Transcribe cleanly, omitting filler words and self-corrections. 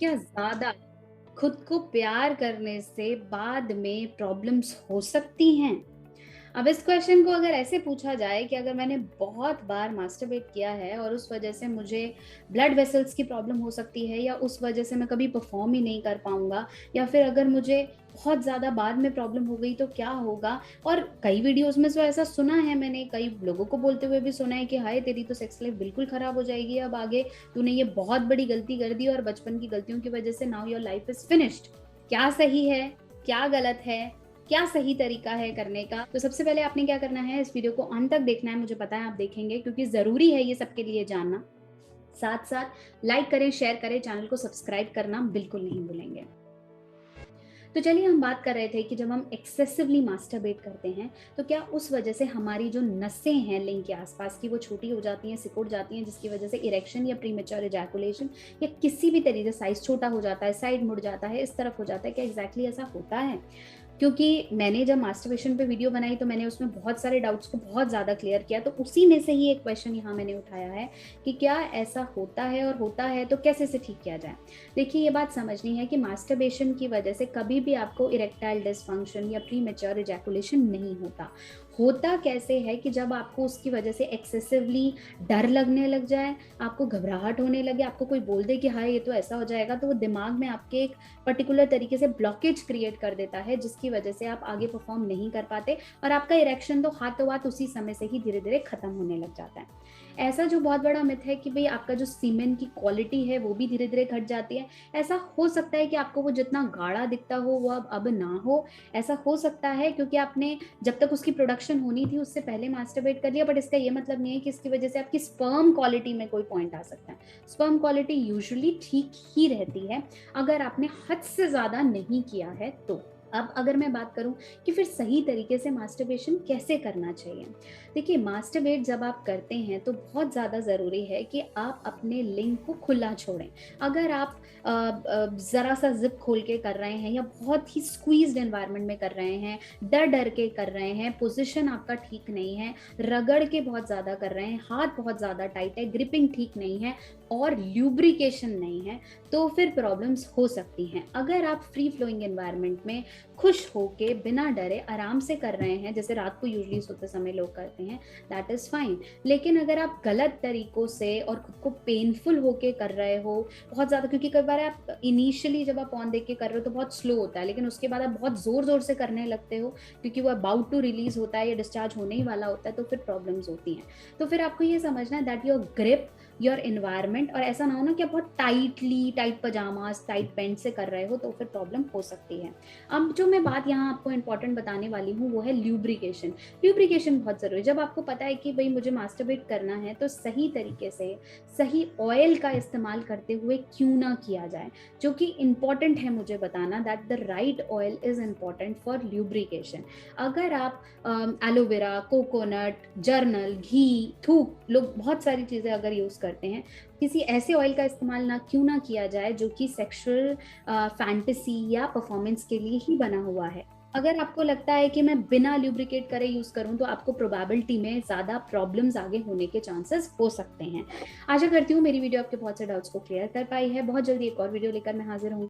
क्या ज़्यादा खुद को प्यार करने से बाद में प्रॉब्लम्स हो सकती हैं? अब इस क्वेश्चन को अगर ऐसे पूछा जाए कि अगर मैंने बहुत बार मास्टरबेट किया है और उस वजह से मुझे ब्लड वेसल्स की प्रॉब्लम हो सकती है या उस वजह से मैं कभी परफॉर्म ही नहीं कर पाऊंगा या फिर अगर मुझे बहुत ज़्यादा बाद में प्रॉब्लम हो गई तो क्या होगा। और कई वीडियोस में तो ऐसा सुना है, मैंने कई लोगों को बोलते हुए भी सुना है कि हाय तेरी तो सेक्स लाइफ बिल्कुल खराब हो जाएगी अब आगे, तूने ये बहुत बड़ी गलती कर दी और बचपन की गलतियों की वजह से now your life is finished. क्या सही है, क्या गलत है, क्या सही तरीका है करने का? तो सबसे पहले आपने क्या करना है, इस वीडियो को अंत तक देखना है, मुझे पता है आप देखेंगे क्योंकि ज़रूरी है ये सबके लिए जानना। साथ-साथ लाइक करें, शेयर करें, चैनल को सब्सक्राइब करना बिल्कुल नहीं भूलेंगे। तो चलिए हम बात कर रहे थे कि जब हम एक्सेसिवली मास्टरबेट करते हैं, तो क्या उस वजह से हमारी जो नसें हैं लिंग के आसपास की वो छोटी हो जाती हैं, सिकुड़ जाती हैं, जिसकी वजह से इरेक्शन या प्रीमेच्योर इजैकुलेशन या किसी भी तरीके से साइज़ छोटा हो जाता है, साइड मुड़ जाता है, इस तरफ हो जाता है, क्या एग्ज़ैक्टली ऐसा होता है? क्योंकि मैंने जब मास्टरबेशन पे वीडियो बनाई तो मैंने उसमें बहुत सारे डाउट्स को बहुत ज़्यादा क्लियर किया, तो उसी में से ही एक क्वेश्चन यहाँ मैंने उठाया है कि क्या ऐसा होता है और होता है तो कैसे इसे ठीक किया जाए। देखिए ये बात समझनी है कि मास्टरबेशन की वजह से कभी भी आपको इरेक्टाइल डिसफंक्शन या प्रीमेच्योर इजैकुलेशन नहीं होता। होता कैसे है कि जब आपको उसकी वजह से एक्सेसिवली डर लगने लग जाए, आपको घबराहट होने लगे, आपको कोई बोल दे कि हाँ ये तो ऐसा हो जाएगा, तो वो दिमाग में आपके एक पर्टिकुलर तरीके से ब्लॉकेज क्रिएट कर देता है, जिसकी वजह से आप आगे परफॉर्म नहीं कर पाते और आपका इरेक्शन तो हाथों हाथ उसी समय से ही धीरे धीरे खत्म होने लग जाता है। ऐसा जो बहुत बड़ा मिथ है कि भाई आपका जो सीमेन की क्वालिटी है वो भी धीरे धीरे घट जाती है, ऐसा हो सकता है कि आपको वो जितना गाढ़ा दिखता हो वो अब ना हो। ऐसा हो सकता है क्योंकि आपने जब तक उसकी प्रोडक्शन होनी थी उससे पहले मास्टरबेट कर लिया, बट इसका ये मतलब नहीं है कि इसकी वजह से आपकी स्पर्म क्वालिटी में कोई पॉइंट आ सकता है। स्पर्म क्वालिटी यूजुअली ठीक ही रहती है अगर आपने हद से ज़्यादा नहीं किया है तो। अब अगर मैं बात करूं कि फिर सही तरीके से मास्टरबेशन कैसे करना चाहिए, देखिए मास्टरबेट जब आप करते हैं तो बहुत ज़्यादा ज़रूरी है कि आप अपने लिंग को खुला छोड़ें। अगर आप ज़रा सा जिप खोल के कर रहे हैं या बहुत ही स्क्वीज्ड एनवायरनमेंट में कर रहे हैं, डर डर के कर रहे हैं, पोजीशन आपका ठीक नहीं है, रगड़ के बहुत ज़्यादा कर रहे हैं, हाथ बहुत ज़्यादा टाइट है, ग्रिपिंग ठीक नहीं है और ल्यूब्रिकेशन नहीं है, तो फिर प्रॉब्लम्स हो सकती हैं। अगर आप फ्री फ्लोइंग एनवायरनमेंट में खुश होके बिना डरे आराम से कर रहे हैं, जैसे रात को यूजुअली सोते समय लोग करते हैं, दैट इज़ फाइन। लेकिन अगर आप गलत तरीकों से और खुद को पेनफुल होके कर रहे हो बहुत ज़्यादा, क्योंकि कई बार आप इनिशियली जब आप ऑन देख के कर रहे हो तो बहुत स्लो होता है, लेकिन उसके बाद आप बहुत ज़ोर ज़ोर से करने लगते हो क्योंकि वो अबाउट टू रिलीज होता है या डिस्चार्ज होने ही वाला होता है, तो फिर प्रॉब्लम्स होती हैं। तो फिर आपको ये समझना है that your grip, your environment, और ऐसा ना हो ना कि आप बहुत टाइट पजामास टाइट पैंट से कर रहे हो, तो फिर प्रॉब्लम हो सकती है। अब जो मैं बात यहाँ आपको इंपॉर्टेंट बताने वाली हूँ वो है ल्यूब्रिकेशन। ल्यूब्रिकेशन बहुत ज़रूरी है। जब आपको पता है कि भाई मुझे मास्टरबेट करना है तो सही तरीके से सही ऑयल का इस्तेमाल करते हुए क्यों ना किया जाए, जो कि इम्पॉर्टेंट है मुझे बताना, that the right oil is important for lubrication. अगर आप एलोवेरा, कोकोनट, जर्नल, घी, थूक, लोग बहुत सारी चीज़ें अगर यूज़ करते हैं, किसी ऐसे ऑयल का इस्तेमाल ना क्यों ना किया जाए जो कि सेक्सुअल फैंटेसी या परफॉर्मेंस के लिए ही बना हुआ है। अगर आपको लगता है कि मैं बिना ल्यूब्रिकेट करे यूज़ करूँ तो आपको प्रोबेबिलिटी में ज़्यादा प्रॉब्लम्स आगे होने के चांसेस हो सकते हैं। आशा करती हूँ मेरी वीडियो आपके बहुत से डाउट्स को क्लियर कर पाई है। बहुत जल्दी एक और वीडियो लेकर मैं हाज़िर हूँ।